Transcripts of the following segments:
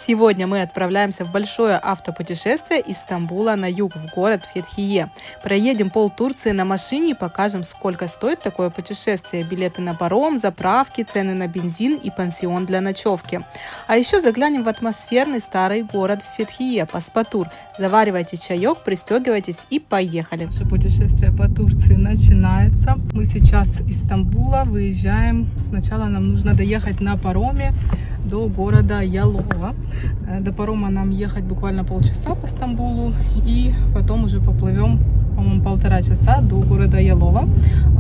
Сегодня мы отправляемся в большое автопутешествие из Стамбула на юг, в город Фетхие. Проедем пол Турции на машине и покажем, сколько стоит такое путешествие. Билеты на паром, заправки, цены на бензин и пансион для ночевки. А еще заглянем в атмосферный старый город Фетхие, Паспатур. Заваривайте чаек, пристегивайтесь и поехали. Наше путешествие по Турции начинается. Мы сейчас из Стамбула выезжаем. Сначала нам нужно доехать на пароме до города Ялова. До парома нам ехать буквально полчаса по Стамбулу, и потом уже поплывем, по-моему, 1,5 часа до города Ялова.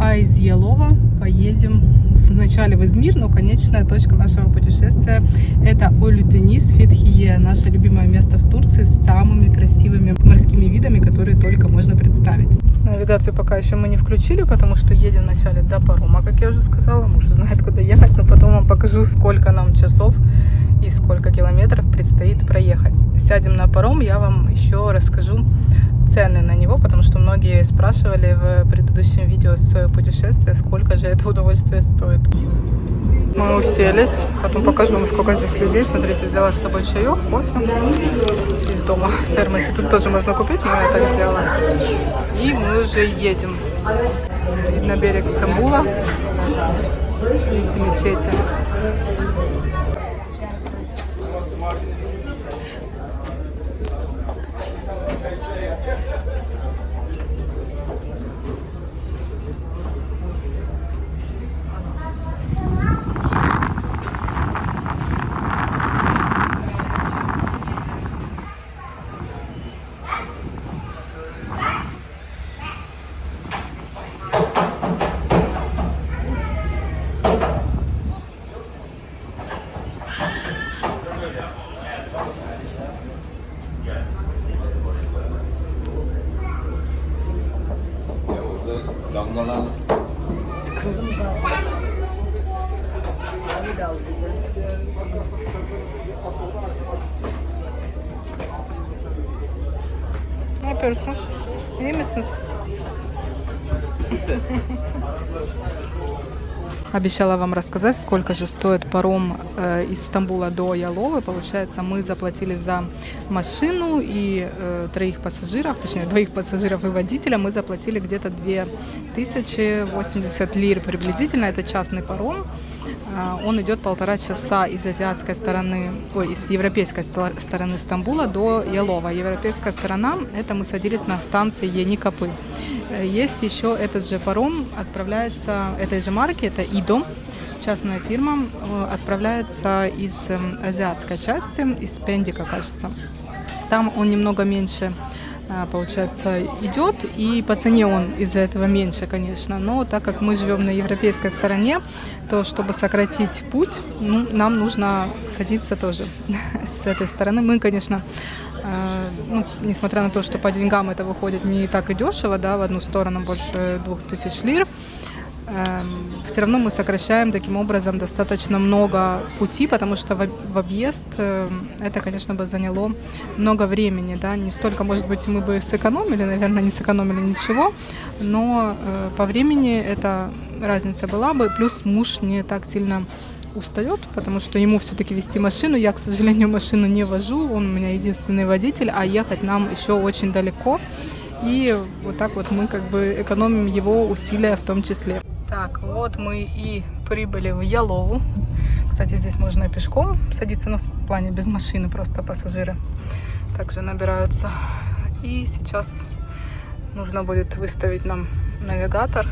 А из Ялова поедем вначале в Измир, но конечная точка нашего путешествия — это Олютенис, Фетхие, наше любимое место в Турции с самыми красивыми морскими видами, которые только можно представить. Навигацию пока еще мы не включили, потому что едем вначале до парома, как я уже сказала. Муж знает, куда ехать, но потом вам покажу, сколько нам часов и сколько километров предстоит проехать. Сядем на паром, я вам еще расскажу цены на него, потому что многие спрашивали в предыдущем видео с путешествия, сколько же это удовольствие стоит. Мы уселись, потом покажу вам, сколько здесь людей. Смотрите, взяла с собой чаек, кофе из дома в термосе. Тут тоже можно купить, но я так сделала. И мы уже едем на берег Стамбула. Видите, мечети. Ne yapıyorsunuz? İyi misiniz? Обещала вам рассказать, сколько же стоит паром из Стамбула до Яловы. Получается, мы заплатили за машину и двоих пассажиров и водителя. Мы заплатили где-то 2080 лир приблизительно. Это частный паром. Он идет 1,5 часа из из европейской стороны Стамбула до Ялова. Европейская сторона — это мы садились на станции Еникапы. Есть еще этот же паром, отправляется этой же марки, это Идом, частная фирма, отправляется из азиатской части, из Пендика, кажется. Там он немного меньше, получается, идет, и по цене он из-за этого меньше, конечно. Но так как мы живем на европейской стороне, то чтобы сократить путь, нам нужно садиться тоже с этой стороны. Мы, конечно, несмотря на то, что по деньгам это выходит не так и дешево, да, в одну сторону больше 2000 лир, все равно мы сокращаем таким образом достаточно много пути, потому что в объезд это, конечно, бы заняло много времени, да, не столько, может быть, мы бы сэкономили, наверное, не сэкономили ничего, но по времени эта разница была бы, плюс муж не так сильно устает, потому что ему все-таки вести машину. Я, к сожалению, машину не вожу, он у меня единственный водитель, а ехать нам еще очень далеко. И вот так вот мы как бы экономим его усилия в том числе. Так, вот мы и прибыли в Ялову. Кстати, здесь можно пешком садиться, но в плане без машины, просто пассажиры также набираются. И сейчас нужно будет выставить нам навигатор.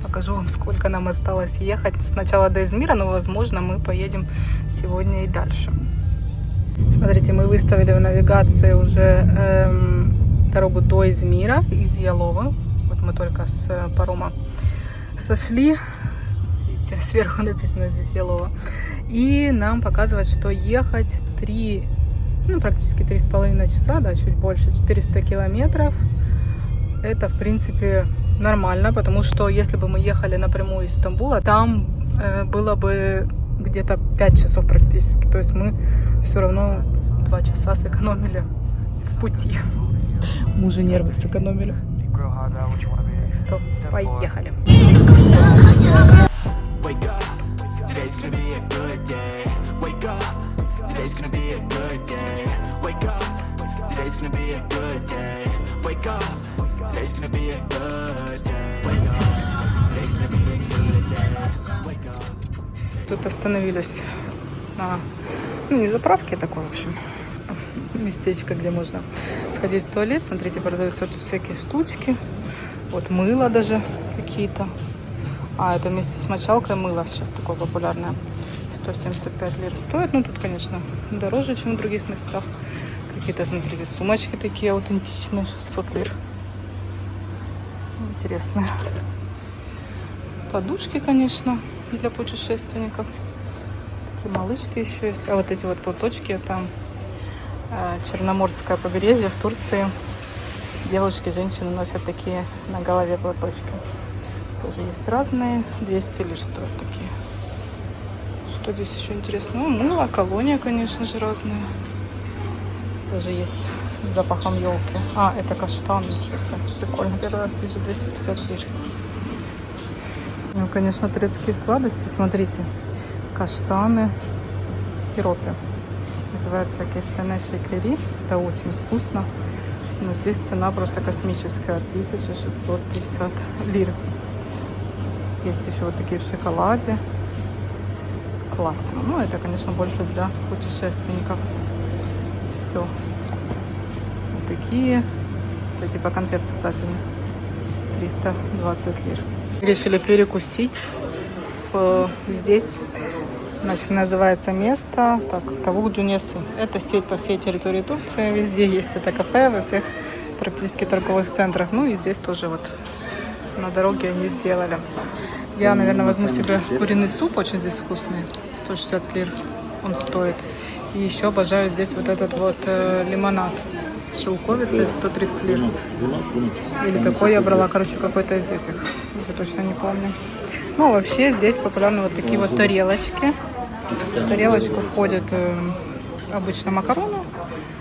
Покажу вам, сколько нам осталось ехать. Сначала до Измира, но, возможно, мы поедем сегодня и дальше. Смотрите, мы выставили в навигации уже дорогу до Измира из Яловы. Вот мы только с парома сошли. Видите, сверху написано здесь Ялова. И нам показывает, что ехать практически 3,5 часа, да, чуть больше, 400 километров. Это, в принципе, нормально, потому что если бы мы ехали напрямую из Стамбула, там было бы где-то 5 часов практически. То есть мы все равно 2 часа сэкономили в пути. Мужу нервы сэкономили. Так что поехали. Today's gonna be a good day. Wake up. Today's gonna be a good day. Wake up. Today's gonna be a good day. Wake up. Today's gonna be a good day. Wake up. Тут остановились на не заправке такой, в общем, местечко, где можно сходить в туалет. Смотрите, продаются тут всякие штучки. Вот мыло даже какие-то. А, это вместе с мочалкой мыло сейчас такое популярное. 175 лир стоит. Ну, тут, конечно, дороже, чем в других местах. Какие-то, смотрите, сумочки такие аутентичные, 600 лир. Интересные. Подушки, конечно, для путешественников. Такие малышки еще есть. А вот эти вот платочки, это Черноморское побережье в Турции. Девушки, женщины носят такие на голове платочки. Тоже есть разные. 200 лир стоят такие. Что здесь еще интересного? Мыло, колония, конечно же, разные. Даже есть с запахом елки. А, это каштан. Ничего себе. Прикольно. Первый раз вижу 250 лир. Ну, конечно, турецкие сладости. Смотрите. Каштаны в сиропе. Называется кестане шекери. Это очень вкусно. Но здесь цена просто космическая. 1650 лир. Есть еще вот такие в шоколаде. Классно. Ну, это, конечно, больше для путешественников. Все. Вот такие. Это типа конфет сосательных. 320 лир. Решили перекусить. Здесь, значит, называется место так, Тавук Дунесы. Это сеть по всей территории Турции. Везде есть это кафе, во всех практически торговых центрах. Ну и здесь тоже вот на дороге они сделали. Я, наверное, возьму себе куриный суп, очень здесь вкусный. 160 лир он стоит. И еще обожаю здесь вот этот вот лимонад с шелковицей, 130 лир. Или такой я брала, короче, какой-то из этих. Уже точно не помню. Ну, вообще здесь популярны вот такие вот тарелочки. В тарелочку входят обычно макароны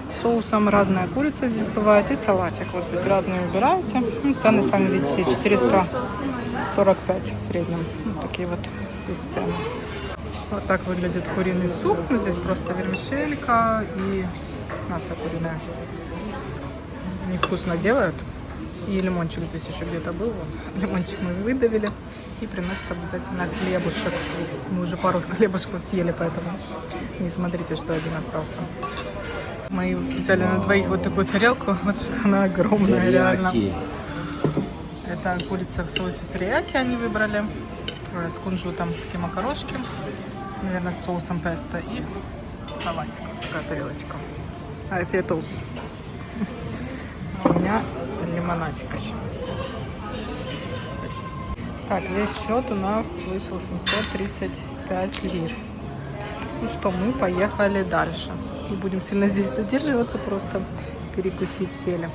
с соусом, разная курица здесь бывает и салатик. Вот здесь разные выбираете. Ну, цены сами видите, 445 в среднем. Вот такие вот здесь цены. Вот так выглядит куриный суп. Ну, здесь просто вермишелька и мясо куриное. Они вкусно делают. И лимончик здесь еще где-то был. Лимончик мы выдавили. И приносят обязательно хлебушек. Мы уже пару хлебушков съели, поэтому не смотрите, что один остался. Мы взяли на двоих вот такую тарелку. Вот что она огромная, реально. Это курица в соусе терияки они выбрали. С кунжутом такие макарошки. Наверное, с соусом песто. И салатик. Такая тарелочка. Афиетус. У меня лимонадик еще. Так, весь счет у нас вышел 735 лир. Ну что, мы поехали дальше. Не будем сильно здесь задерживаться, просто перекусить сели.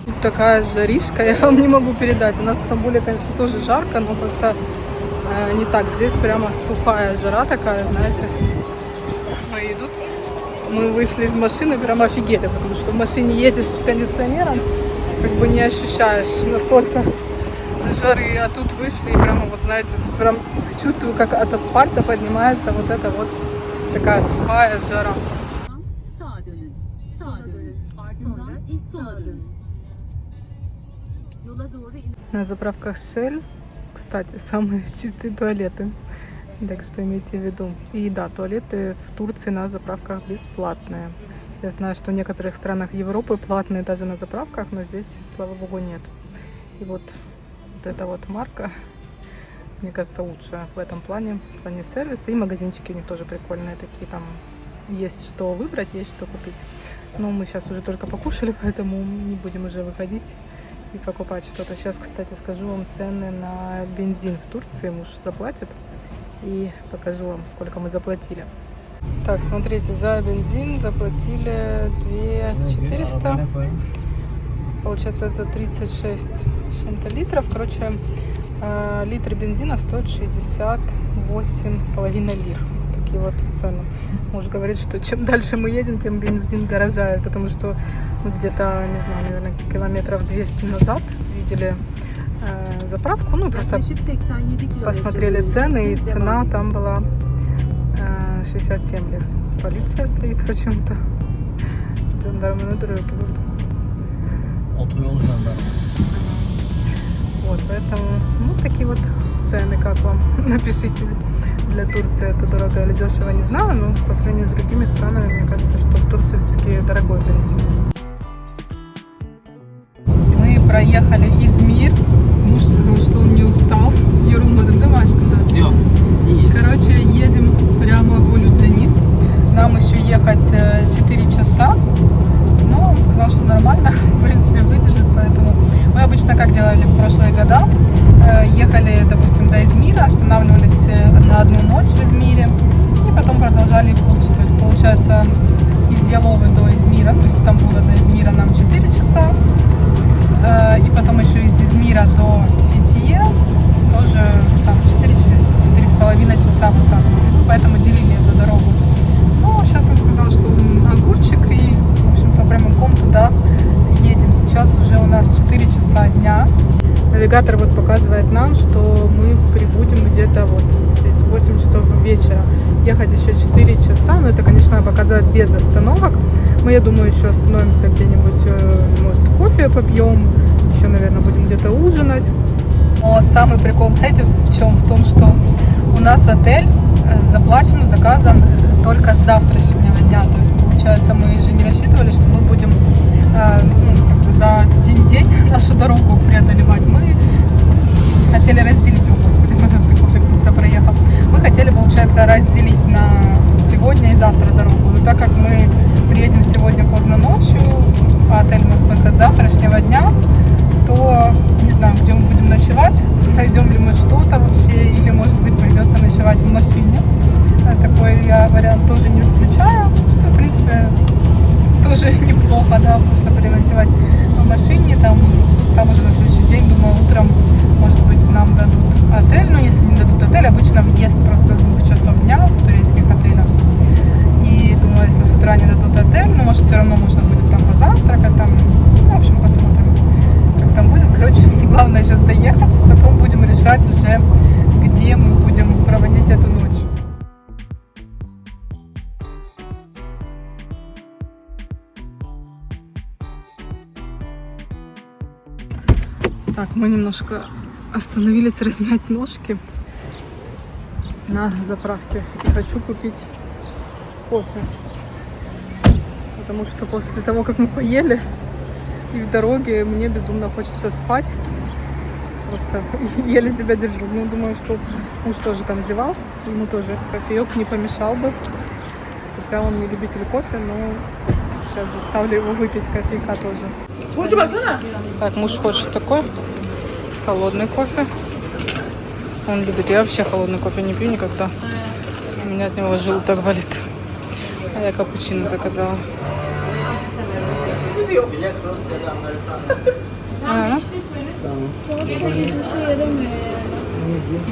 Тут такая жаришка, я вам не могу передать. У нас в Стамбуле, конечно, тоже жарко, но как-то не так. Здесь прямо сухая жара такая, знаете. Мы идут. Мы вышли из машины, прямо офигели, потому что в машине едешь с кондиционером, как бы не ощущаешь настолько жары, а тут вышли и прямо, вот знаете, прям чувствую, как от асфальта поднимается вот эта вот такая сухая жара. На заправках Shell, кстати, самые чистые туалеты, так что имейте в виду. И да, туалеты в Турции на заправках бесплатные. Я знаю, что в некоторых странах Европы платные даже на заправках, но здесь, слава богу, нет. И вот эта вот марка, мне кажется, лучшая в этом плане, в плане сервиса. И магазинчики у них тоже прикольные такие, там есть что выбрать, есть что купить. Но мы сейчас уже только покушали, поэтому не будем уже выходить и покупать что-то. Сейчас, кстати, скажу вам цены на бензин в Турции. Муж заплатит и покажу вам, сколько мы заплатили. Так, смотрите, за бензин заплатили 2400. Получается, это 36 чем-то литров. Короче, литр бензина стоит 68,5 лир. Такие вот цены. Муж говорит, что чем дальше мы едем, тем бензин дорожает, потому что мы где-то, не знаю, наверное, километров 200 назад видели заправку, ну просто посмотрели цены, и цена там была 67 лир. Полиция стоит почему-то. Жандармы на дороге будут. Otoyol jandarması. Вот, поэтому, ну, такие вот цены, как вам? Напишите, для Турции это дорого или дешево, не знаю, но по сравнению с другими странами, мне кажется, что в Турции все-таки дорогой бензин. Мы проехали Измир. Муж сказал, что он не устал. Yorulmadın değil mi aşkım da? Yok, iyi. Короче, едем прямо в Улю-Денис. Нам еще ехать 4 часа. Но он сказал, что нормально, в принципе, выдержит, поэтому мы обычно как делали в прошлые года. Ехали, допустим, до Измира, останавливались на одну ночь в Измире и потом продолжали путь. То есть, получается, из Яловы до Измира, то есть Стамбула до Измира нам 4 часа. И потом еще из Измира до Фетхие тоже там 4,5 часа вот так. Поэтому делили эту дорогу. Ну, сейчас он сказал, что огурчик, и, в общем-то, прямиком туда едем. Сейчас уже у нас 4 часа дня. Навигатор вот показывает нам, что мы прибудем где-то вот здесь 8 часов вечера. Ехать еще 4 часа, но это, конечно, показывает без остановок. Мы, я думаю, еще остановимся где-нибудь, может, кофе попьем, еще, наверное, будем где-то ужинать. Но самый прикол, знаете, в чем? В том, что у нас отель заплачен, заказан только с завтрашнего дня. То есть, получается, мы же не рассчитывали, что мы будем как бы за один день нашу дорогу преодолевать. Мы хотели разделить, о господи, мотоцикл так быстро проехал. Мы хотели, получается, разделить на сегодня и завтра дорогу. Но так как мы приедем сегодня поздно ночью, а отель у нас только с завтрашнего дня, то не знаю, где мы будем ночевать, найдем ли мы что-то вообще, или, может быть, придется ночевать в машине. Такой я вариант тоже не исключаю. В принципе, тоже неплохо, да, можно переночевать в машине, там уже на следующий день, думаю, утром, может быть, нам дадут отель, но если не дадут отель, обычно въезд просто с 2 часов дня в турецких отелях. И думаю, если с утра не дадут отель, ну, может, все равно можно будет там позавтракать, там, ну, в общем, посмотрим, как там будет. Короче, главное сейчас доехать, потом будем решать уже, где мы будем проводить эту ночь. Так, мы немножко остановились размять ножки на заправке. И хочу купить кофе. Потому что после того, как мы поели и в дороге, мне безумно хочется спать. Просто еле себя держу. Ну, думаю, что муж тоже там зевал. Ему тоже кофеек не помешал бы. Хотя он не любитель кофе, но сейчас заставлю его выпить кофейка тоже. Так, муж хочет такой холодный кофе. Он любит. Я вообще холодный кофе не пью никогда. У меня от него желудок болит. А я капучино заказала.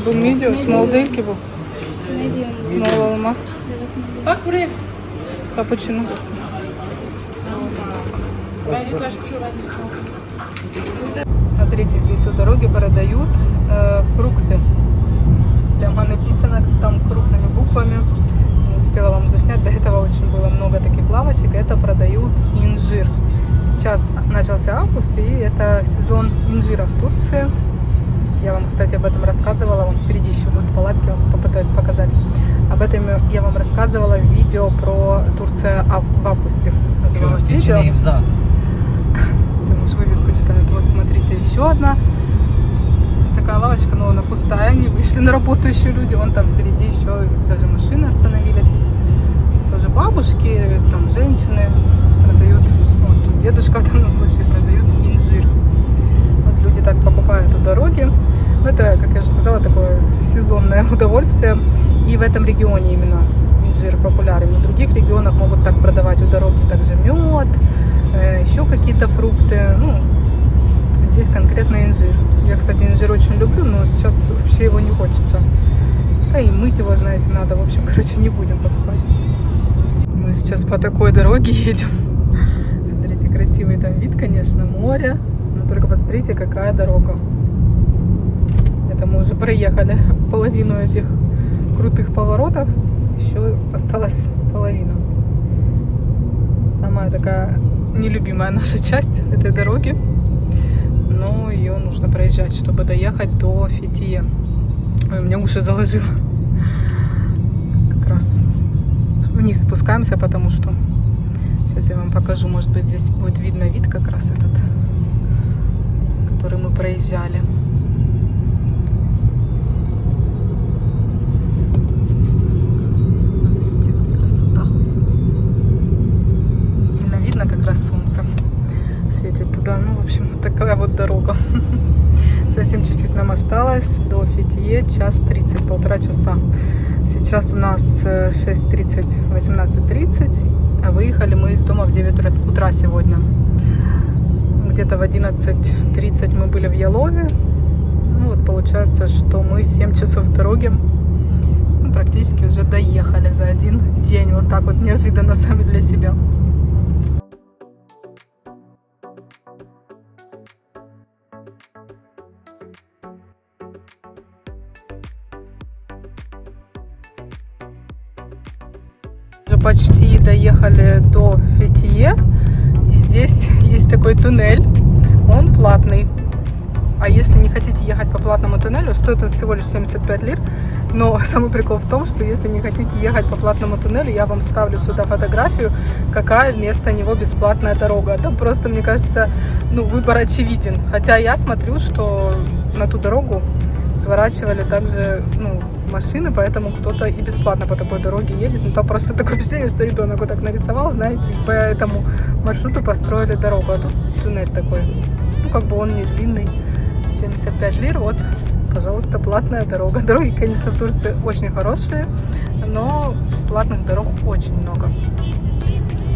Bu medium, small değil ki bu. Small olmaz. Bak buraya. Cappuccino desin. Смотрите, здесь у дороги продают фрукты. Прямо написано там крупными буквами. Не успела вам заснять. До этого очень было много таких лавочек. Это продают инжир. Сейчас начался август, и это сезон инжира в Турции. Я вам, кстати, об этом рассказывала. Вон впереди еще будут палатки, попытаюсь показать. Об этом я вам рассказывала в видео про Турцию в августе. Называлось видео. Муж вывеску читает. Вот, смотрите, еще одна такая лавочка, но она пустая. Не вышли на работу еще люди. Вон там впереди еще даже машины остановились. Тоже бабушки, там женщины продают. Вот тут дедушка в данном случае продают инжир. Вот люди так покупают у дороги. Это, как я уже сказала, такое сезонное удовольствие. И в этом регионе именно инжир популярен. В других регионах могут так продавать у дороги также мед, еще какие-то фрукты. Ну, здесь конкретно инжир. Я, кстати, инжир очень люблю, но сейчас вообще его не хочется. Да и мыть его, знаете, надо. В общем, короче, не будем покупать. Мы сейчас по такой дороге едем. Смотрите, красивый там вид, конечно, море. Но только посмотрите, какая дорога. Это мы уже проехали половину этих крутых поворотов. Еще осталась половина. Самая такая нелюбимая наша часть этой дороги. Но ее нужно проезжать, чтобы доехать до Фетие. Ой, мне уши заложило. Как раз вниз спускаемся, потому что сейчас я вам покажу, может быть, здесь будет видно вид как раз этот, который мы проезжали. Видите, какая красота. Не сильно видно, как раз солнце светит туда. Ну, в общем, такая вот дорога. Совсем чуть-чуть нам осталось до Фетие, 1:30, 1,5 часа. Сейчас у нас 6:30, 18:30, а выехали мы из дома в 9 утра сегодня. Где-то в 11:30 мы были в Ялове. Ну вот получается, что мы 7 часов в дороге, ну, практически уже доехали за один день. Вот так вот неожиданно сами для себя. Почти доехали до Фетие. И здесь есть такой туннель. Он платный. А если не хотите ехать по платному туннелю, стоит он всего лишь 75 лир. Но самый прикол в том, что если не хотите ехать по платному туннелю, я вам ставлю сюда фотографию, какая вместо него бесплатная дорога. Там просто, мне кажется, ну, выбор очевиден. Хотя я смотрю, что на ту дорогу сворачивали также, ну, машины, поэтому кто-то и бесплатно по такой дороге едет. Но там просто такое впечатление, что ребенок вот так нарисовал, знаете, и по этому маршруту построили дорогу. А тут туннель такой, ну, как бы он не длинный, 75 лир, вот, пожалуйста, платная дорога. Дороги, конечно, в Турции очень хорошие, но платных дорог очень много.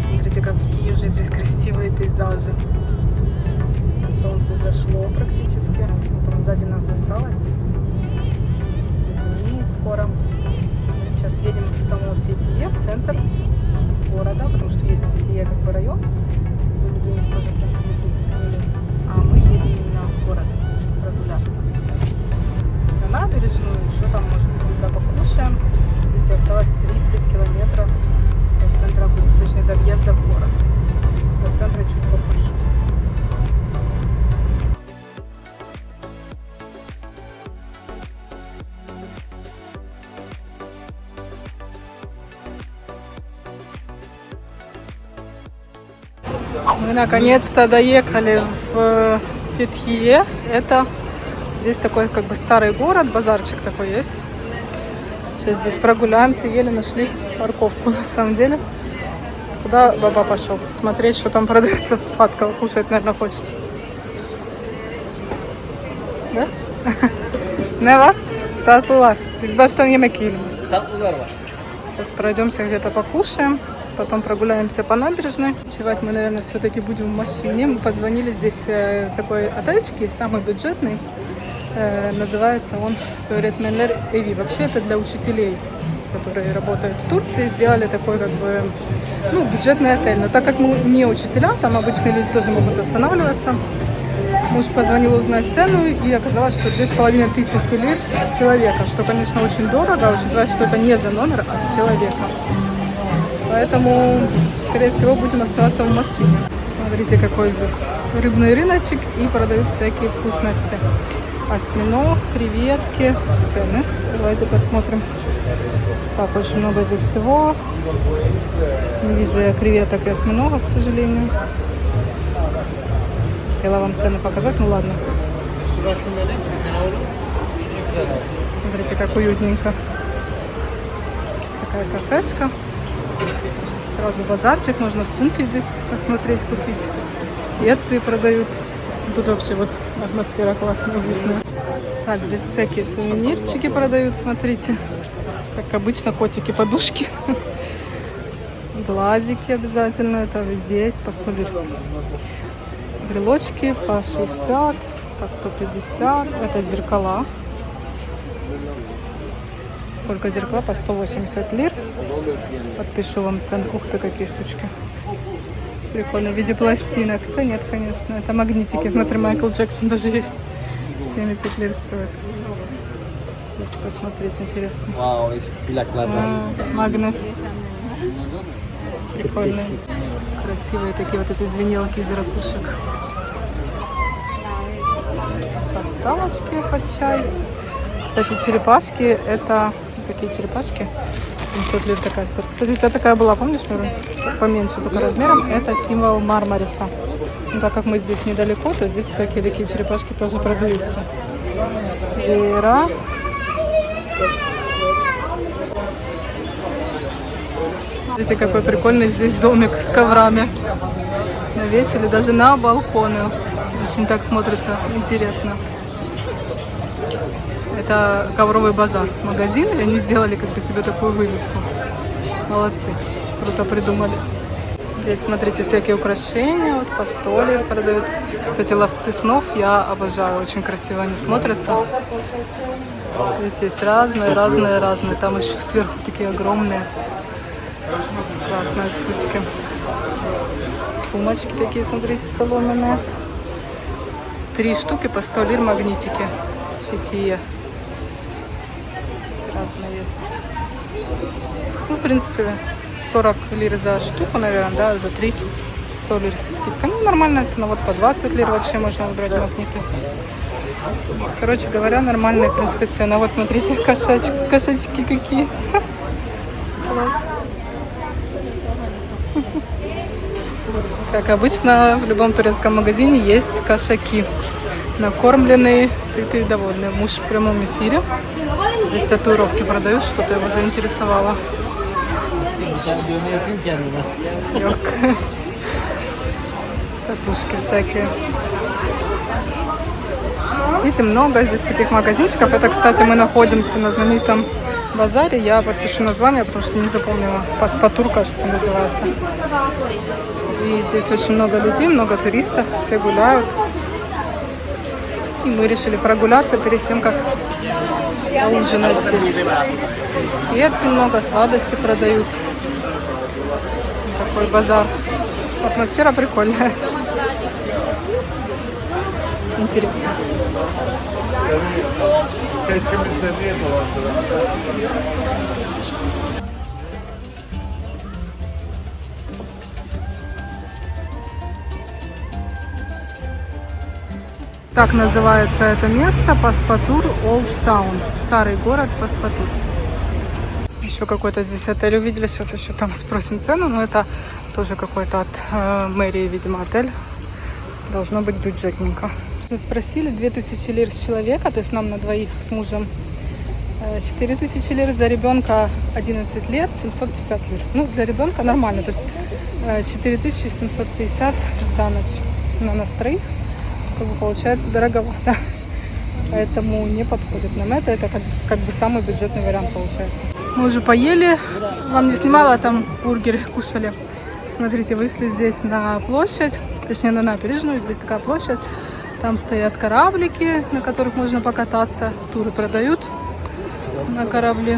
Смотрите, какие же здесь красивые пейзажи. Солнце зашло практически, вот там сзади нас осталось. Скоро. Мы сейчас едем в само Фетие, в центр города, потому что есть Фетие как бы район. Люди тоже прям везут. А мы едем именно в город прогуляться. На набережную, что там, может быть, когда покушаем. Видите, осталось 30 километров до центра, точнее, до въезда в город. До центра чуть побольше. Мы наконец-то доехали в Фетие. Это здесь такой как бы старый город, базарчик такой есть. Сейчас здесь прогуляемся, еле нашли парковку на самом деле. Куда баба пошел? Смотреть, что там продается сладкого, кушать, наверное, хочет. Да? Нева? Татулар. Избаштан емекиль. Сейчас пройдемся где-то покушаем. Потом прогуляемся по набережной. Ночевать мы, наверное, все-таки будем в машине. Мы позвонили, здесь такой отельчик, самый бюджетный. Называется он Öğretmenler Evi. Вообще это для учителей, которые работают в Турции. Сделали такой как бы, ну, бюджетный отель. Но так как мы не учителя, там обычные люди тоже могут останавливаться. Муж позвонил узнать цену, и оказалось, что 2500 лир с человека. Что, конечно, очень дорого, учитывая, что это не за номер, а с человека. Поэтому, скорее всего, будем оставаться в машине. Смотрите, какой здесь рыбный рыночек, и продают всякие вкусности. Осьминог, креветки, цены. Давайте посмотрим. Так, очень много здесь всего. Не вижу я креветок и осьминога, к сожалению. Хотела вам цены показать, ну ладно. Смотрите, как уютненько. Такая кафешка. Сразу базарчик, можно сумки здесь посмотреть, купить. Специи продают. Тут вообще вот атмосфера классная, уютная. Так, здесь всякие сувенирчики продают, смотрите. Как обычно, котики, подушки. Глазики обязательно, это везде есть по 100 лир. Брелочки по 60, по 150. Это зеркала. Сколько зеркала? По 180 лир. Подпишу вам цену. Ух ты, какие штучки. Прикольно. В виде пластинок. Это нет, конечно. Это магнитики. Смотри, Майкл Джексон даже есть. 70 лир стоит. Посмотреть, интересно. Вау, из плаклада. Магнит. Прикольный. красивые такие вот эти звенелки из ракушек. Подставочки под чай. Кстати, черепашки, это такие черепашки. 700 лир такая стоит. Кстати, у тебя такая была, помнишь, Мирон? Поменьше только размером. Это символ Мармариса. Ну, так как мы здесь недалеко, то здесь всякие такие черепашки тоже продаются. Вера. Смотрите, какой прикольный здесь домик с коврами. Навесили даже на балконы. Очень так смотрится интересно. Это ковровый базар, магазин, и они сделали как бы себе такую вывеску. Молодцы, круто придумали. Здесь, смотрите, всякие украшения, вот по столе продают. Вот эти ловцы снов я обожаю, очень красиво они смотрятся. Видите, есть разные. Там еще сверху такие огромные. Классные штучки. Сумочки такие, смотрите, соломенные. 3 штуки по 100 лир магнитики с фитие. Разные есть. Ну, в принципе, 40 лир за штуку, наверное, да, за 3 100 лир со скидкой. Ну, нормальная цена, вот по 20 лир вообще можно выбрать магниты. Короче говоря, нормальная, в принципе, цена. Вот, смотрите, кошачки какие. Класс. Как обычно, в любом турецком магазине есть кошаки. Накормленные, сытые и довольные. Муж в прямом эфире. Здесь татуировки продают, что-то его заинтересовало. Татушки всякие. Видите, много здесь таких магазинчиков. Это, кстати, мы находимся на знаменитом базаре. Я подпишу название, потому что не запомнила. Паспатур, кажется, называется. И здесь очень много людей, много туристов. Все гуляют. И мы решили прогуляться перед тем, как ужинать здесь. Специй много, сладости продают. Такой базар. Атмосфера прикольная. Интересно. Так называется это место, Паспатур Олд Таун. Старый город Паспатур. Еще какой-то здесь отель увидели. Сейчас еще там спросим цену. Но это тоже какой-то от мэрии, видимо, отель. Должно быть бюджетненько. Мы спросили 2000 лир с человека. То есть нам на двоих с мужем 4000 лир. За ребенка 11 лет 750 лир. Ну, для ребенка нормально. То есть 4750 за ночь. На нас троих. Как бы получается дороговато, поэтому не подходит нам это. Это как бы самый бюджетный вариант получается. Мы уже поели, вам не снимала, там бургеры кушали. Смотрите, вышли здесь на площадь, точнее на набережную, здесь такая площадь. Там стоят кораблики, на которых можно покататься, туры продают на корабли.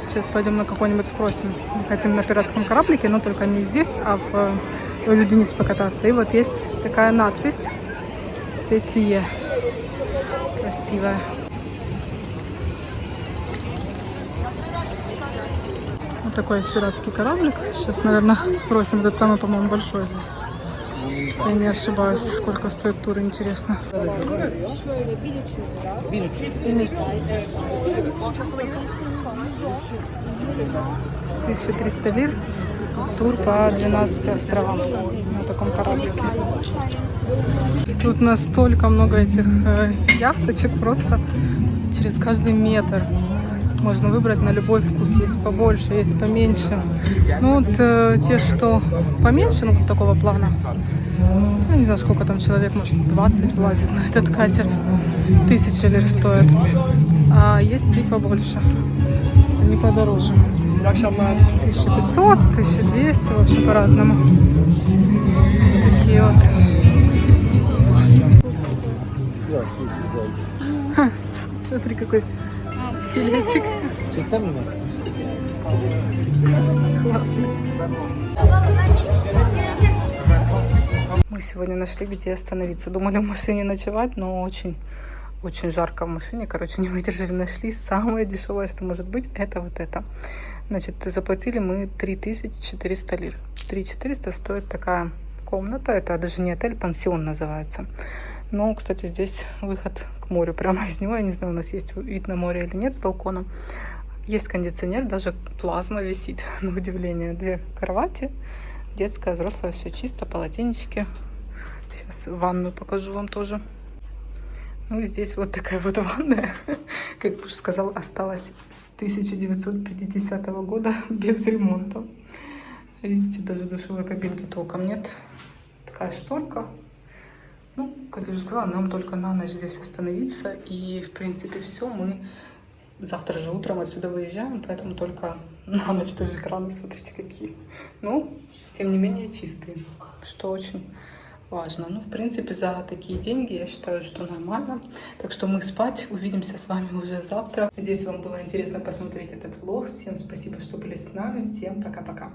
Сейчас пойдем на какой-нибудь спросим. Мы хотим на пиратском кораблике, но только не здесь, а в Люденице покататься. И вот есть такая надпись. Фитие. Красивая. Вот такой есть пиратский кораблик. Сейчас, наверное, спросим. Этот самый, по-моему, большой здесь. Если я не ошибаюсь, сколько стоит тур, интересно. 1300 лир. Тур по 12 островам на таком кораблике. Тут настолько много этих яхточек, просто через каждый метр. Можно выбрать на любой вкус. Есть побольше, есть поменьше. Ну вот те, что поменьше, ну такого плана, я не знаю, сколько там человек, может 20 влазит на этот катер. 1000 лир стоит. А есть и побольше. Они подороже. 1500, 1200, в общем, по-разному. Такие вот. Смотри, какой скелетик. Классный. Мы сегодня нашли, где остановиться. Думали в машине ночевать, но очень жарко в машине. Короче, не выдержали, нашли самое дешевое, что может быть, это вот это. Значит, заплатили мы 3400 лир. 3400 стоит такая комната. Это даже не отель, пансион называется. Но, кстати, здесь выход к морю прямо из него. Я не знаю, у нас есть вид на море или нет с балкона. Есть кондиционер, даже плазма висит, на удивление. 2 кровати, детская, взрослая, все чисто, полотенечки. Сейчас ванную покажу вам тоже. Ну, и здесь вот такая вот ванная, как Пуш сказал, осталась с 1950 года без ремонта. Видите, даже душевой кабинки толком нет. Такая шторка. Ну, как я уже сказала, нам только на ночь здесь остановиться. И, в принципе, все. Мы завтра же утром отсюда выезжаем, поэтому только на ночь даже краны, смотрите, какие. Ну, тем не менее, чистые, что очень важно. Ну, в принципе, за такие деньги я считаю, что нормально. Так что мы спать. Увидимся с вами уже завтра. Надеюсь, вам было интересно посмотреть этот влог. Всем спасибо, что были с нами. Всем пока-пока.